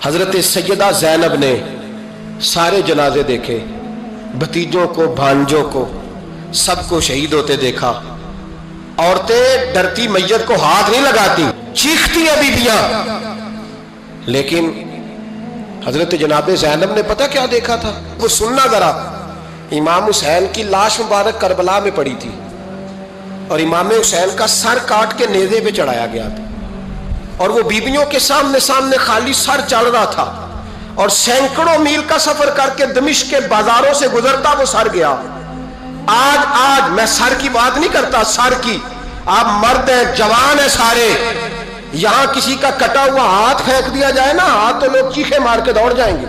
حضرت سیدہ زینب نے سارے جنازے دیکھے، بھتیجوں کو، بھانجوں کو، سب کو شہید ہوتے دیکھا۔ عورتیں ڈرتی میت کو ہاتھ نہیں لگاتی، چیختی ہیں بیویاں، لیکن حضرت جناب زینب نے پتہ کیا دیکھا تھا؟ وہ سننا ذرا۔ امام حسین کی لاش مبارک کربلا میں پڑی تھی اور امام حسین کا سر کاٹ کے نیزے پہ چڑھایا گیا تھا، اور وہ بیویوں کے سامنے خالی سر چڑھ رہا تھا، اور سینکڑوں میل کا سفر کر کے دمشق کے بازاروں سے گزرتا وہ سر گیا۔ آج میں سر کی بات نہیں کرتا، سر کی، آپ مرد ہیں، جوان ہیں سارے، یہاں کسی کا کٹا ہوا ہاتھ پھینک دیا جائے نا، ہاتھ تو لوگ چیخے مار کے دوڑ جائیں گے،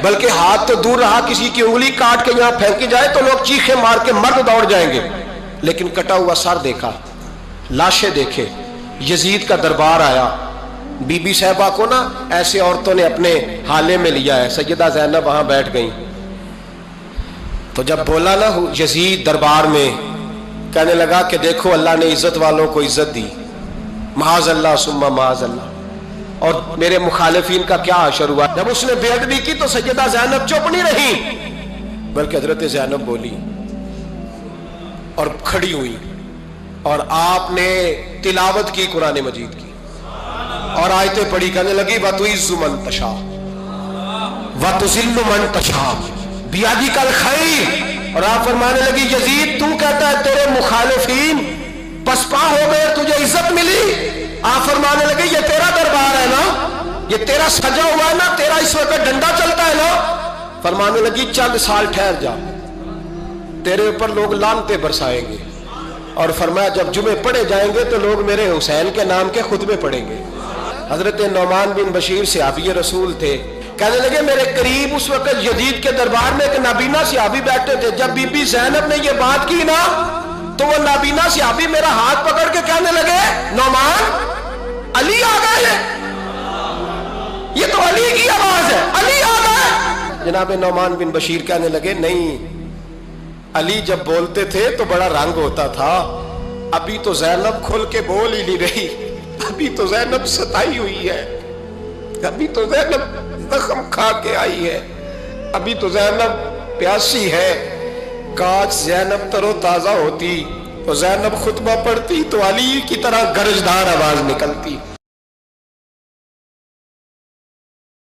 بلکہ ہاتھ تو دور رہا، کسی کی انگلی کاٹ کے یہاں پھینکی جائے تو لوگ چیخے مار کے مرد دوڑ جائیں گے، لیکن کٹا ہوا سر دیکھا، لاشیں دیکھے۔ یزید کا دربار آیا، بی بی صاحبہ کو نا ایسے عورتوں نے اپنے حالے میں لیا ہے، سیدہ زینب وہاں بیٹھ گئیں، تو جب بولا نا یزید دربار میں، کہنے لگا کہ دیکھو اللہ نے عزت والوں کو عزت دی، معاذ اللہ ثم معاذ اللہ، اور میرے مخالفین کا کیا حشر ہوا۔ جب اس نے بے ادبی کی تو سیدہ زینب چپ نہیں رہی، بلکہ حضرت زینب بولی اور کھڑی ہوئی، اور آپ نے تلاوت کی قرآن مجید کی اور آیتیں پڑھی، کہنے لگی وَتُعِزُّ مَن تَشَاءُ وَتُذِلُّ مَن تَشَاءُ بِیَدِکَ الْخَیْرُ، اور آپ فرمانے لگی یزید تو کہتا ہے تیرے مخالفین پسپا ہو گئے، تجھے عزت ملی؟ آپ فرمانے لگے یہ تیرا دربار ہے نا، یہ تیرا سجا ہوا ہے نا، تیرا اس وقت ڈنڈا چلتا ہے نا۔ فرمانے لگی چند سال ٹھہر جا، تیرے اوپر لوگ لعنتیں برسائیں گے، اور فرمایا جب جمعے پڑھے جائیں گے تو لوگ میرے حسین کے نام کے خطبے پڑھیں گے۔ حضرت نعمان بن بشیر صحابی رسول تھے، کہنے لگے میرے قریب اس وقت یزید کے دربار میں ایک نابینا صحابی بیٹھے تھے، جب بی بی زینب نے یہ بات کی نا تو وہ نابینا صحابی میرا ہاتھ پکڑ کے کہنے لگے نعمان علی آ گئے، یہ تو علی کی آواز ہے، علی آ گئے۔ جناب نعمان بن بشیر کہنے لگے نہیں، علی جب بولتے تھے تو بڑا رنگ ہوتا تھا، ابھی تو زینب کھل کے بول ہی نہیں رہی، ابھی تو زینب ستائی ہوئی ہے، ابھی تو زینب زخم کھا کے آئی ہے، ابھی تو زینب پیاسی ہے، کاش زینب تر و تازہ ہوتی اور زینب خطبہ پڑھتی تو علی کی طرح گرجدار آواز نکلتی۔